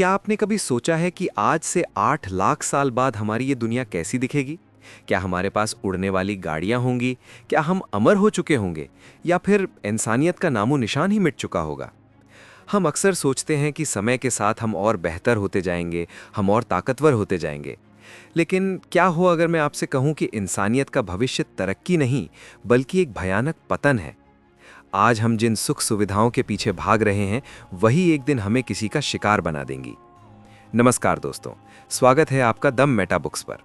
क्या आपने कभी सोचा है कि आज से 8 लाख साल बाद हमारी ये दुनिया कैसी दिखेगी? क्या हमारे पास उड़ने वाली गाड़ियां होंगी? क्या हम अमर हो चुके होंगे? या फिर इंसानियत का नामो निशान ही मिट चुका होगा? हम अक्सर सोचते हैं कि समय के साथ हम और बेहतर होते जाएंगे, हम और ताकतवर होते जाएंगे। लेकिन क्या हो अगर मैं आपसे कहूं कि इंसानियत का भविष्य तरक्की नहीं, बल्कि एक भयानक पतन है। आज हम जिन सुख सुविधाओं के पीछे भाग रहे हैं, वही एक दिन हमें किसी का शिकार बना देंगी। नमस्कार दोस्तों, स्वागत है आपका द मेटा बुक्स पर।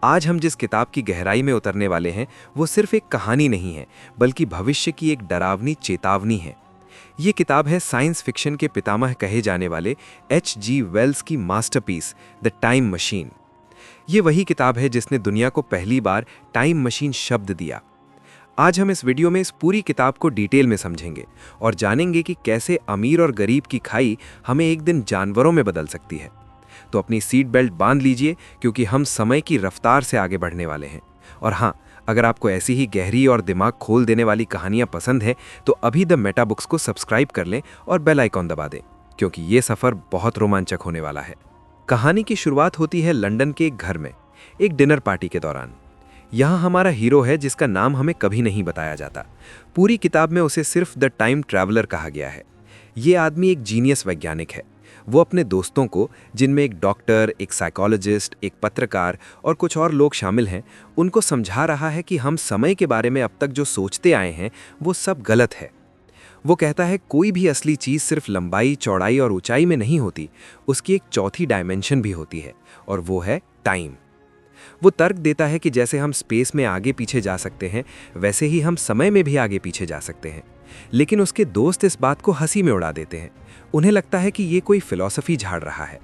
आज हम जिस किताब की गहराई में उतरने वाले हैं, वो सिर्फ एक कहानी नहीं है, बल्कि भविष्य की एक डरावनी चेतावनी है। ये किताब है साइंस फिक्शन के पितामह कहे जाने वाले H.G. वेल्स की मास्टरपीस द टाइम मशीन। ये वही किताब है जिसने दुनिया को पहली बार टाइम मशीन शब्द दिया। आज हम इस वीडियो में इस पूरी किताब को डिटेल में समझेंगे और जानेंगे कि कैसे अमीर और गरीब की खाई हमें एक दिन जानवरों में बदल सकती है। तो अपनी सीट बेल्ट बांध लीजिए, क्योंकि हम समय की रफ्तार से आगे बढ़ने वाले हैं। और हाँ, अगर आपको ऐसी ही गहरी और दिमाग खोल देने वाली कहानियां पसंद है तो अभी द मेटा बुक्स को सब्सक्राइब कर लें और बेल आइकॉन दबा दें, क्योंकि ये सफ़र बहुत रोमांचक होने वाला है। कहानी की शुरुआत होती है लंदन के एक घर में, एक डिनर पार्टी के दौरान। यहाँ हमारा हीरो है जिसका नाम हमें कभी नहीं बताया जाता। पूरी किताब में उसे सिर्फ द टाइम ट्रैवलर कहा गया है। ये आदमी एक जीनियस वैज्ञानिक है। वो अपने दोस्तों को, जिनमें एक डॉक्टर, एक साइकोलॉजिस्ट, एक पत्रकार और कुछ और लोग शामिल हैं, उनको समझा रहा है कि हम समय के बारे में अब तक जो सोचते आए हैं वो सब गलत है। वो कहता है कोई भी असली चीज़ सिर्फ लंबाई, चौड़ाई और ऊंचाई में नहीं होती, उसकी एक चौथी डायमेंशन भी होती है, और वो है टाइम। वो तर्क देता है कि जैसे हम स्पेस में आगे पीछे जा सकते हैं, वैसे ही हम समय में भी आगे पीछे जा सकते हैं। लेकिन उसके दोस्त इस बात को हंसी में उड़ा देते हैं। उन्हें लगता है कि ये कोई फिलॉसफी झाड़ रहा है।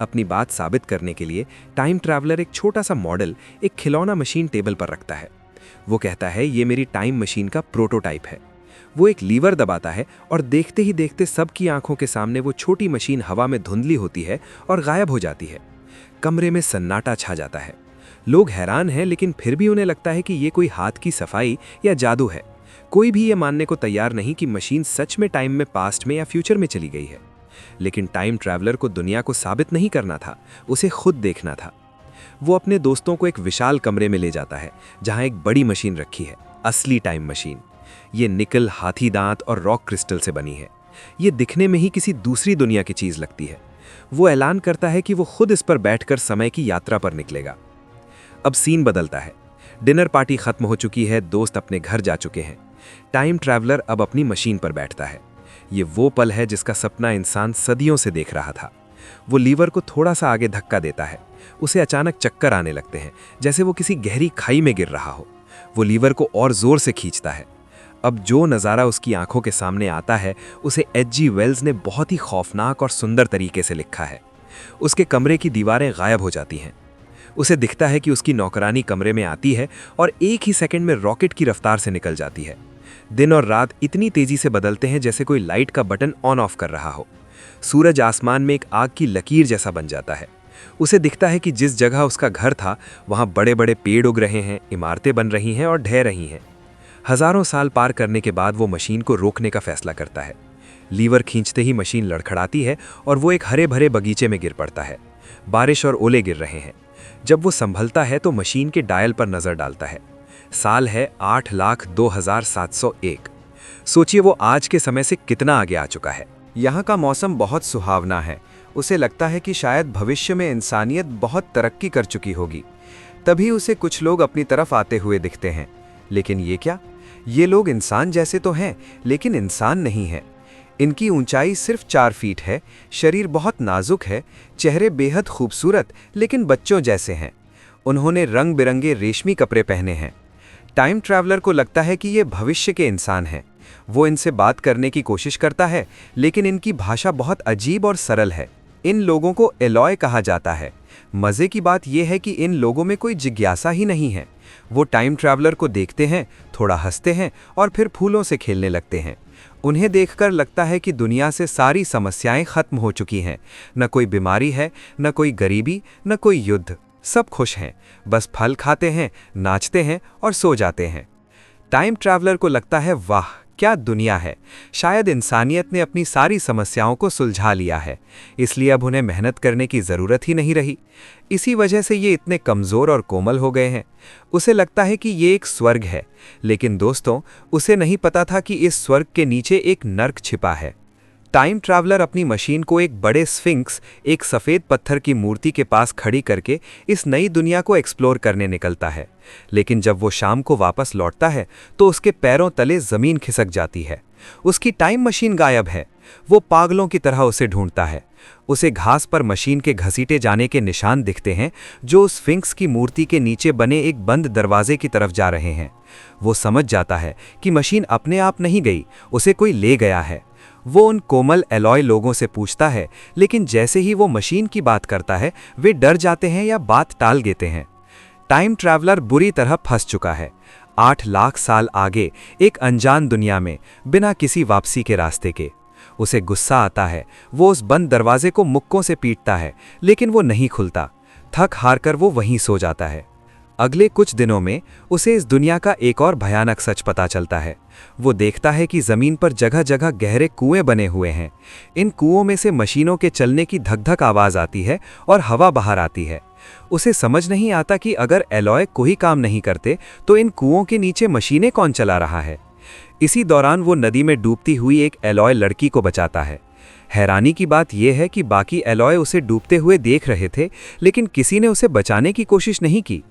अपनी बात साबित करने के लिए टाइम ट्रैवलर एक छोटा सा मॉडल, एक खिलौना मशीन टेबल पर रखता है। वो कहता है ये मेरी टाइम मशीन का प्रोटोटाइप है। वो एक लीवर दबाता है और देखते ही देखते सबकी आंखों के सामने वो छोटी मशीन हवा में धुंधली होती है और गायब हो जाती है। कमरे में सन्नाटा छा जाता है। लोग हैरान हैं, लेकिन फिर भी उन्हें लगता है कि ये कोई हाथ की सफाई या जादू है। कोई भी ये मानने को तैयार नहीं कि मशीन सच में टाइम में पास्ट में या फ्यूचर में चली गई है। लेकिन टाइम ट्रैवलर को दुनिया को साबित नहीं करना था, उसे खुद देखना था। वो अपने दोस्तों को एक विशाल कमरे में ले जाता है, जहां एक बड़ी मशीन रखी है, असली टाइम मशीन। ये निकल, हाथी दांत और रॉक क्रिस्टल से बनी है। ये दिखने में ही किसी दूसरी दुनिया की चीज लगती है। वो ऐलान करता है कि वो खुद इस पर बैठकर समय की यात्रा पर निकलेगा। अब सीन बदलता है। डिनर पार्टी खत्म हो चुकी है, दोस्त अपने घर जा चुके हैं। टाइम ट्रैवलर अब अपनी मशीन पर बैठता है। ये वो पल है जिसका सपना इंसान सदियों से देख रहा था। वो लीवर को थोड़ा सा आगे धक्का देता है। उसे अचानक चक्कर आने लगते हैं, जैसे वो किसी गहरी खाई में गिर रहा हो। वो लीवर को और जोर से खींचता है। अब जो नज़ारा उसकी आंखों के सामने आता है, उसे H.G. वेल्स ने बहुत ही खौफनाक और सुंदर तरीके से लिखा है। उसके कमरे की दीवारें गायब हो जाती हैं। उसे दिखता है कि उसकी नौकरानी कमरे में आती है और एक ही सेकंड में रॉकेट की रफ्तार से निकल जाती है। दिन और रात इतनी तेजी से बदलते हैं जैसे कोई लाइट का बटन ऑन ऑफ कर रहा हो। सूरज आसमान में एक आग की लकीर जैसा बन जाता है। उसे दिखता है कि जिस जगह उसका घर था, वहाँ बड़े बड़े पेड़ उग रहे हैं, इमारतें बन रही हैं और ढह रही हैं। हजारों साल पार करने के बाद वो मशीन को रोकने का फैसला करता है। लीवर खींचते ही मशीन लड़खड़ाती है और वो एक हरे भरे बगीचे में गिर पड़ता है। बारिश और ओले गिर रहे हैं। जब वो संभलता है तो मशीन के डायल पर नजर डालता है। साल है 8,02,701। सोचिए वो आज के समय से कितना आगे आ चुका है। यहाँ का मौसम बहुत सुहावना है। उसे लगता है कि शायद भविष्य में इंसानियत बहुत तरक्की कर चुकी होगी। तभी उसे कुछ लोग अपनी तरफ आते हुए दिखते हैं। लेकिन ये क्या? ये लोग इंसान जैसे तो हैं, लेकिन इंसान नहीं है। इनकी ऊंचाई सिर्फ 4 फीट है, शरीर बहुत नाजुक है, चेहरे बेहद खूबसूरत लेकिन बच्चों जैसे हैं। उन्होंने रंग बिरंगे रेशमी कपड़े पहने हैं। टाइम ट्रैवलर को लगता है कि ये भविष्य के इंसान हैं। वो इनसे बात करने की कोशिश करता है, लेकिन इनकी भाषा बहुत अजीब और सरल है। इन लोगों को एलॉय कहा जाता है। मज़े की बात यह है कि इन लोगों में कोई जिज्ञासा ही नहीं है। वो टाइम ट्रैवलर को देखते हैं, थोड़ा हंसते हैं और फिर फूलों से खेलने लगते हैं। उन्हें देखकर लगता है कि दुनिया से सारी समस्याएं खत्म हो चुकी हैं। न कोई बीमारी है, न कोई गरीबी, न कोई युद्ध। सब खुश हैं, बस फल खाते हैं, नाचते हैं और सो जाते हैं। टाइम ट्रैवलर को लगता है, वाह क्या दुनिया है। शायद इंसानियत ने अपनी सारी समस्याओं को सुलझा लिया है, इसलिए अब उन्हें मेहनत करने की ज़रूरत ही नहीं रही। इसी वजह से ये इतने कमज़ोर और कोमल हो गए हैं। उसे लगता है कि ये एक स्वर्ग है, लेकिन दोस्तों, उसे नहीं पता था कि इस स्वर्ग के नीचे एक नर्क छिपा है। टाइम ट्रैवलर अपनी मशीन को एक बड़े स्फिंक्स, एक सफ़ेद पत्थर की मूर्ति के पास खड़ी करके इस नई दुनिया को एक्सप्लोर करने निकलता है। लेकिन जब वो शाम को वापस लौटता है तो उसके पैरों तले ज़मीन खिसक जाती है। उसकी टाइम मशीन गायब है। वो पागलों की तरह उसे ढूंढता है। उसे घास पर मशीन के घसीटे जाने के निशान दिखते हैं, जो स्फिंक्स की मूर्ति के नीचे बने एक बंद दरवाजे की तरफ जा रहे हैं। वो समझ जाता है कि मशीन अपने आप नहीं गई, उसे कोई ले गया है। वो उन कोमल एलॉय लोगों से पूछता है, लेकिन जैसे ही वो मशीन की बात करता है, वे डर जाते हैं या बात टाल देते हैं। टाइम ट्रैवलर बुरी तरह फंस चुका है। 8 लाख साल आगे, एक अनजान दुनिया में, बिना किसी वापसी के रास्ते के। उसे गुस्सा आता है। वो उस बंद दरवाजे को मुक्कों से पीटता है, लेकिन वो नहीं खुलता। थक हार कर वो वहीं सो जाता है। अगले कुछ दिनों में उसे इस दुनिया का एक और भयानक सच पता चलता है। वो देखता है कि ज़मीन पर जगह जगह गहरे कुएं बने हुए हैं। इन कुओं में से मशीनों के चलने की धक धक आवाज़ आती है और हवा बाहर आती है। उसे समझ नहीं आता कि अगर एलॉय कोई काम नहीं करते तो इन कुओं के नीचे मशीनें कौन चला रहा है। इसी दौरान वो नदी में डूबती हुई एक एलॉय लड़की को बचाता है। हैरानी की बात यह है कि बाकी एलॉय उसे डूबते हुए देख रहे थे, लेकिन किसी ने उसे बचाने की कोशिश नहीं की।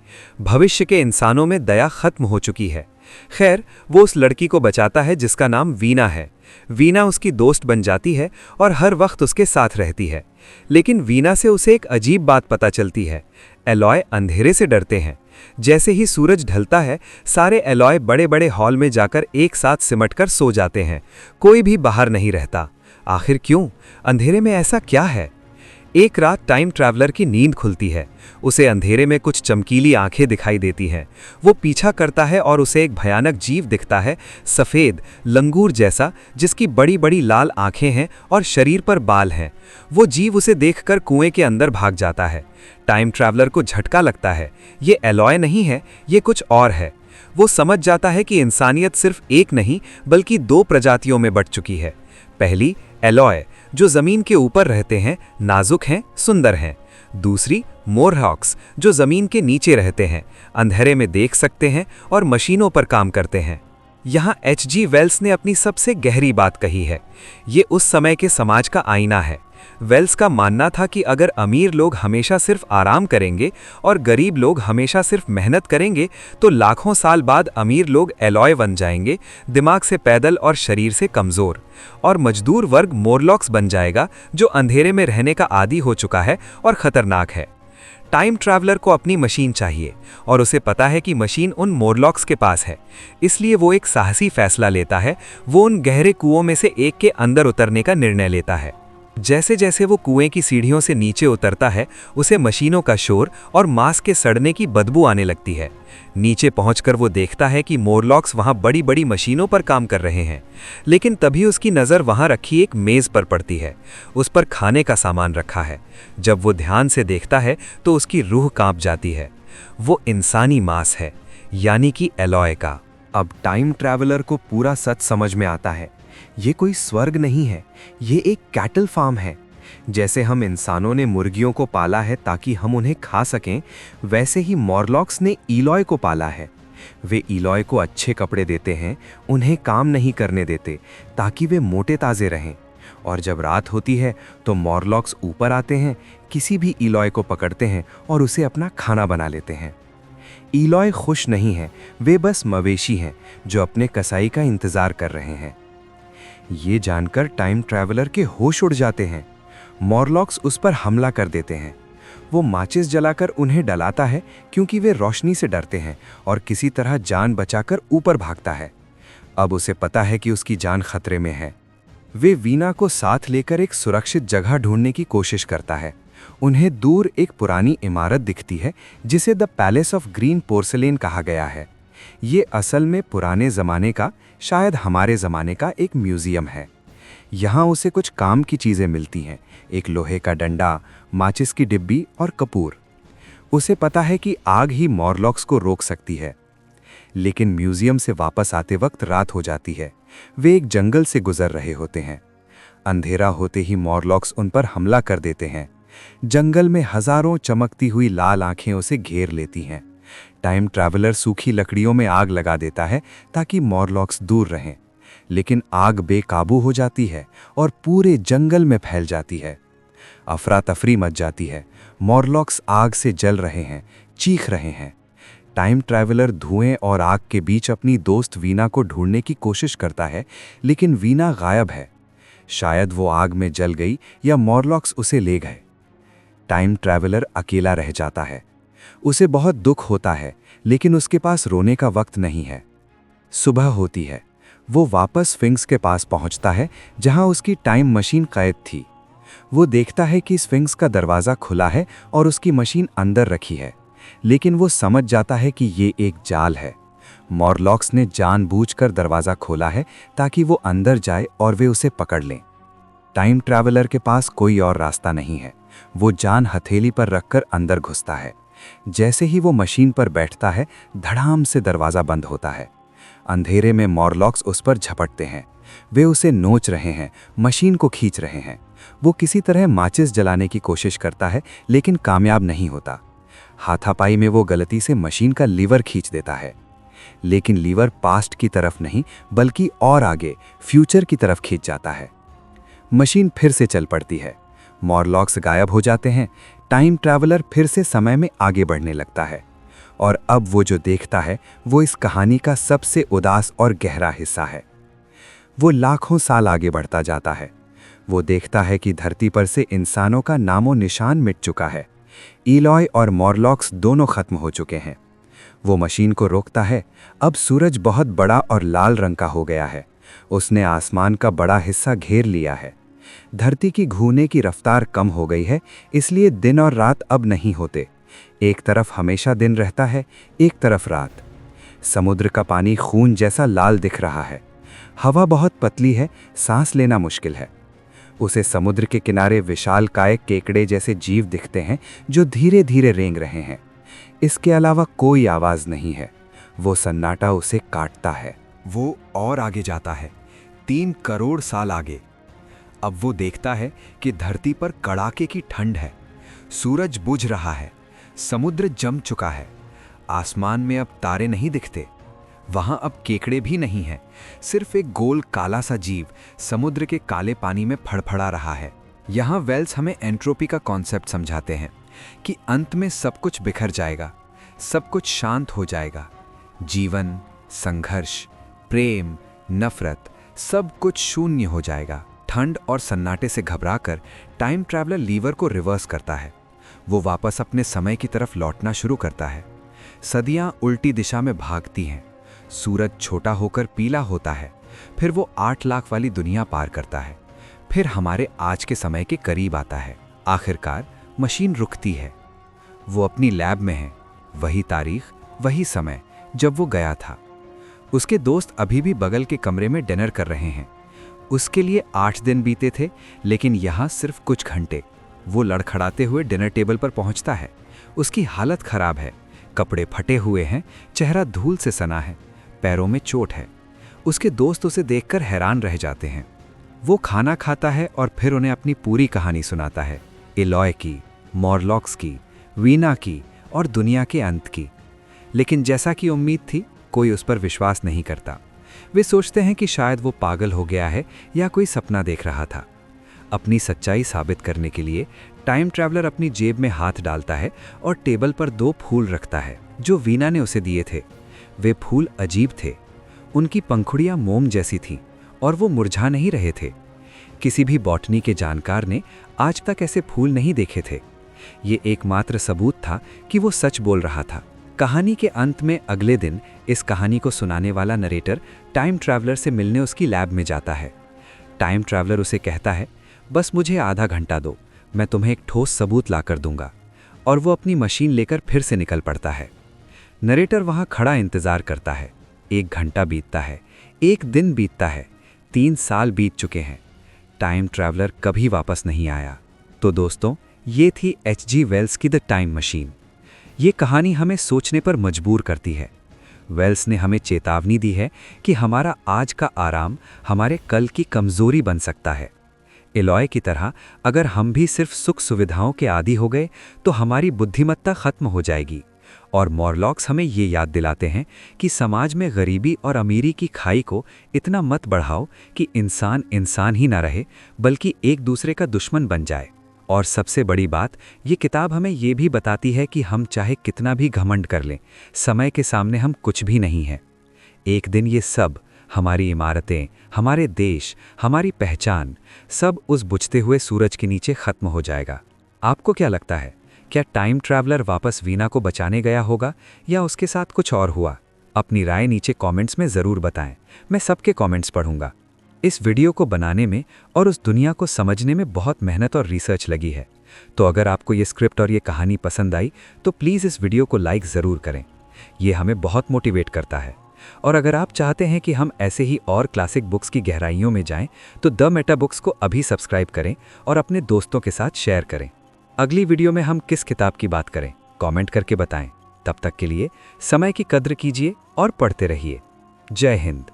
भविष्य के इंसानों में दया खत्म हो चुकी है। खैर, वो उस लड़की को बचाता है जिसका नाम वीना है। वीना उसकी दोस्त बन जाती है और हर वक्त उसके साथ रहती है। लेकिन वीना से उसे एक अजीब बात पता चलती है। एलॉय अंधेरे से डरते हैं। जैसे ही सूरज ढलता है, सारे एलॉय बड़े बड़े हॉल में जाकर एक साथ सिमटकर सो जाते हैं। कोई भी बाहर नहीं रहता। आखिर क्यों? अंधेरे में ऐसा क्या है? एक रात टाइम ट्रैवलर की नींद खुलती है। उसे अंधेरे में कुछ चमकीली आंखें दिखाई देती हैं। वो पीछा करता है और उसे एक भयानक जीव दिखता है, सफ़ेद लंगूर जैसा, जिसकी बड़ी बड़ी लाल आंखें हैं और शरीर पर बाल हैं। वो जीव उसे देखकर कुएं के अंदर भाग जाता है। टाइम ट्रैवलर को झटका लगता है। ये एलॉय नहीं है, ये कुछ और है। वो समझ जाता है कि इंसानियत सिर्फ एक नहीं बल्कि 2 प्रजातियों में बंट चुकी है। पहली एलॉय, जो ज़मीन के ऊपर रहते हैं, नाजुक हैं, सुंदर हैं। दूसरी मोरहॉक्स, जो ज़मीन के नीचे रहते हैं, अंधेरे में देख सकते हैं और मशीनों पर काम करते हैं। यहाँ H.G. वेल्स ने अपनी सबसे गहरी बात कही है। ये उस समय के समाज का आईना है। वेल्स का मानना था कि अगर अमीर लोग हमेशा सिर्फ आराम करेंगे और गरीब लोग हमेशा सिर्फ मेहनत करेंगे, तो लाखों साल बाद अमीर लोग एलॉय बन जाएंगे, दिमाग से पैदल और शरीर से कमज़ोर, और मजदूर वर्ग मोरलॉक्स बन जाएगा, जो अंधेरे में रहने का आदी हो चुका है और ख़तरनाक है। टाइम ट्रैवलर को अपनी मशीन चाहिए और उसे पता है कि मशीन उन मोरलॉक्स के पास है। इसलिए वो एक साहसी फैसला लेता है। वो उन गहरे कुओं में से एक के अंदर उतरने का निर्णय लेता है। जैसे जैसे वो कुएं की सीढ़ियों से नीचे उतरता है, उसे मशीनों का शोर और मांस के सड़ने की बदबू आने लगती है। नीचे पहुंचकर वो देखता है कि मोरलॉक्स वहां बड़ी बड़ी मशीनों पर काम कर रहे हैं। लेकिन तभी उसकी नज़र वहां रखी एक मेज़ पर पड़ती है। उस पर खाने का सामान रखा है। जब वो ध्यान से देखता है तो उसकी रूह कांप जाती है। वो इंसानी मांस है, यानी कि एलॉय का। अब टाइम ट्रैवलर को पूरा सच समझ में आता है। ये कोई स्वर्ग नहीं है, ये एक कैटल फार्म है। जैसे हम इंसानों ने मुर्गियों को पाला है ताकि हम उन्हें खा सकें, वैसे ही मोरलॉक्स ने ईलॉय को पाला है। वे ईलॉय को अच्छे कपड़े देते हैं, उन्हें काम नहीं करने देते ताकि वे मोटे ताज़े रहें। और जब रात होती है तो मोरलॉक्स ऊपर आते हैं, किसी भी ईलॉय को पकड़ते हैं और उसे अपना खाना बना लेते हैं। ईलॉय खुश नहीं है, वे बस मवेशी हैं जो अपने कसाई का इंतज़ार कर रहे हैं। ये जानकर टाइम ट्रैवलर के होश उड़ जाते हैं। मोरलॉक्स उस पर हमला कर देते हैं। वो माचिस जलाकर उन्हें डलाता है, क्योंकि वे रोशनी से डरते हैं, और किसी तरह जान बचाकर ऊपर भागता है। अब उसे पता है कि उसकी जान खतरे में है। वे वीना को साथ लेकर एक सुरक्षित जगह ढूंढने की कोशिश करता है। उन्हें दूर एक पुरानी इमारत दिखती है जिसे the palace of green porcelain कहा गया है। ये असल में पुराने ज़माने का, शायद हमारे ज़माने का एक म्यूज़ियम है। यहाँ उसे कुछ काम की चीज़ें मिलती हैं, एक लोहे का डंडा, माचिस की डिब्बी और कपूर। उसे पता है कि आग ही मोरलॉक्स को रोक सकती है। लेकिन म्यूज़ियम से वापस आते वक्त रात हो जाती है। वे एक जंगल से गुजर रहे होते हैं। अंधेरा होते ही मॉरलॉक्स उन पर हमला कर देते हैं। जंगल में हजारों चमकती हुई लाल आंखें उसे घेर लेती हैं। टाइम ट्रैवलर सूखी लकड़ियों में आग लगा देता है ताकि मॉरलॉक्स दूर रहें, लेकिन आग बेकाबू हो जाती है और पूरे जंगल में फैल जाती है। अफरा तफरी मच जाती है। मॉरलॉक्स आग से जल रहे हैं, चीख रहे हैं। टाइम ट्रैवलर धुएं और आग के बीच अपनी दोस्त वीना को ढूंढने की कोशिश करता है, लेकिन वीना गायब है। शायद वो आग में जल गई या मॉरलॉक्स उसे ले गए। टाइम ट्रैवलर अकेला रह जाता है। उसे बहुत दुख होता है, लेकिन उसके पास रोने का वक्त नहीं है। सुबह होती है। वो वापस स्फिंक्स के पास पहुंचता है, जहां उसकी टाइम मशीन कैद थी। वो देखता है कि स्फिंक्स का दरवाज़ा खुला है और उसकी मशीन अंदर रखी है, लेकिन वो समझ जाता है कि ये एक जाल है। मॉरलॉक्स ने जानबूझकर दरवाज़ा खोला है ताकि वो अंदर जाए और वे उसे पकड़ लें। टाइम ट्रैवलर के पास कोई और रास्ता नहीं है। वो जान हथेली पर रखकर अंदर घुसता है। जैसे ही वो मशीन पर बैठता है, धड़ाम से दरवाज़ा बंद होता है। अंधेरे में मॉरलॉक्स उस पर झपटते हैं। वे उसे नोच रहे हैं, मशीन को खींच रहे हैं। वो किसी तरह माचिस जलाने की कोशिश करता है, लेकिन कामयाब नहीं होता। हाथापाई में वो गलती से मशीन का लीवर खींच देता है, लेकिन लीवर पास्ट की तरफ नहीं बल्कि और आगे फ्यूचर की तरफ खींच जाता है। मशीन फिर से चल पड़ती है। मॉरलॉक्स गायब हो जाते हैं। टाइम ट्रैवलर फिर से समय में आगे बढ़ने लगता है, और अब वो जो देखता है वो इस कहानी का सबसे उदास और गहरा हिस्सा है। वो लाखों साल आगे बढ़ता जाता है। वो देखता है कि धरती पर से इंसानों का नामो निशान मिट चुका है। इलॉय और मॉरलॉक्स दोनों खत्म हो चुके हैं। वो मशीन को रोकता है। अब सूरज बहुत बड़ा और लाल रंग का हो गया है। उसने आसमान का बड़ा हिस्सा घेर लिया है। धरती की घूमने की रफ्तार कम हो गई है, इसलिए दिन और रात अब नहीं होते। एक तरफ हमेशा दिन रहता है, एक तरफ रात। समुद्र का पानी खून जैसा लाल दिख रहा है। हवा बहुत पतली है, सांस लेना मुश्किल है। उसे समुद्र के किनारे विशालकाय केकड़े जैसे जीव दिखते हैं जो धीरे धीरे रेंग रहे हैं। इसके अलावा कोई आवाज नहीं है। वो सन्नाटा उसे काटता है। वो और आगे जाता है, 3 करोड़ साल आगे। अब वो देखता है कि धरती पर कड़ाके की ठंड है। सूरज बुझ रहा है, समुद्र जम चुका है। आसमान में अब तारे नहीं दिखते। वहां अब केकड़े भी नहीं हैं, सिर्फ एक गोल काला सा जीव समुद्र के काले पानी में फड़फड़ा रहा है। यहाँ वेल्स हमें एंट्रोपी का कॉन्सेप्ट समझाते हैं कि अंत में सब कुछ बिखर जाएगा, सब कुछ शांत हो जाएगा। जीवन, संघर्ष, प्रेम, नफरत, सब कुछ शून्य हो जाएगा। ठंड और सन्नाटे से घबराकर टाइम ट्रैवलर लीवर को रिवर्स करता है। वो वापस अपने समय की तरफ लौटना शुरू करता है। सदियां उल्टी दिशा में भागती हैं। सूरज छोटा होकर पीला होता है। फिर वो 8 लाख वाली दुनिया पार करता है। फिर हमारे आज के समय के करीब आता है। आखिरकार मशीन रुकती है। वो अपनी लैब में है। वही तारीख, वही समय जब वो गया था। उसके दोस्त अभी भी बगल के कमरे में डिनर कर रहे हैं। उसके लिए 8 दिन बीते थे, लेकिन यहाँ सिर्फ कुछ घंटे। वो लड़खड़ाते हुए डिनर टेबल पर पहुँचता है। उसकी हालत खराब है। कपड़े फटे हुए हैं, चेहरा धूल से सना है, पैरों में चोट है। उसके दोस्त उसे देखकर हैरान रह जाते हैं। वो खाना खाता है और फिर उन्हें अपनी पूरी कहानी सुनाता है, इलॉय की, मॉरलॉक्स की, वीना की और दुनिया के अंत की। लेकिन जैसा कि उम्मीद थी, कोई उस पर विश्वास नहीं करता। वे सोचते हैं कि शायद वो पागल हो गया है या कोई सपना देख रहा था। अपनी सच्चाई साबित करने के लिए टाइम ट्रैवलर अपनी जेब में हाथ डालता है और टेबल पर 2 फूल रखता है जो वीना ने उसे दिए थे। वे फूल अजीब थे। उनकी पंखुड़ियां मोम जैसी थीं और वो मुरझा नहीं रहे थे। किसी भी बॉटनी के जानकार ने आज तक ऐसे फूल नहीं देखे थे। ये एकमात्र सबूत था कि वो सच बोल रहा था। कहानी के अंत में अगले दिन इस कहानी को सुनाने वाला नरेटर टाइम ट्रैवलर से मिलने उसकी लैब में जाता है। टाइम ट्रैवलर उसे कहता है, बस मुझे आधा घंटा दो, मैं तुम्हें एक ठोस सबूत लाकर दूंगा। और वो अपनी मशीन लेकर फिर से निकल पड़ता है। नरेटर वहां खड़ा इंतजार करता है। 1 घंटा बीतता है, 1 दिन बीतता है, 3 साल बीत चुके हैं। टाइम ट्रैवलर कभी वापस नहीं आया। तो दोस्तों, ये थी H.G. वेल्स की द टाइम मशीन। ये कहानी हमें सोचने पर मजबूर करती है। वेल्स ने हमें चेतावनी दी है कि हमारा आज का आराम हमारे कल की कमजोरी बन सकता है। एलॉय की तरह अगर हम भी सिर्फ सुख सुविधाओं के आदी हो गए तो हमारी बुद्धिमत्ता खत्म हो जाएगी। और मॉरलॉक्स हमें ये याद दिलाते हैं कि समाज में गरीबी और अमीरी की खाई को इतना मत बढ़ाओ कि इंसान इंसान ही ना रहे बल्कि एक दूसरे का दुश्मन बन जाए। और सबसे बड़ी बात, ये किताब हमें ये भी बताती है कि हम चाहे कितना भी घमंड कर लें, समय के सामने हम कुछ भी नहीं हैं। एक दिन ये सब, हमारी इमारतें, हमारे देश, हमारी पहचान, सब उस बुझते हुए सूरज के नीचे खत्म हो जाएगा। आपको क्या लगता है, क्या टाइम ट्रैवलर वापस वीना को बचाने गया होगा या उसके साथ कुछ और हुआ? अपनी राय नीचे कमेंट्स में ज़रूर बताएं, मैं सबके कमेंट्स पढ़ूंगा। इस वीडियो को बनाने में और उस दुनिया को समझने में बहुत मेहनत और रिसर्च लगी है, तो अगर आपको ये स्क्रिप्ट और ये कहानी पसंद आई तो प्लीज़ इस वीडियो को लाइक ज़रूर करें, ये हमें बहुत मोटिवेट करता है। और अगर आप चाहते हैं कि हम ऐसे ही और क्लासिक बुक्स की गहराइयों में जाएं, तो द मेटा बुक्स को अभी सब्सक्राइब करें और अपने दोस्तों के साथ शेयर करें। अगली वीडियो में हम किस किताब की बात करें, कमेंट करके बताएं। तब तक के लिए समय की कद्र कीजिए और पढ़ते रहिए। जय हिंद।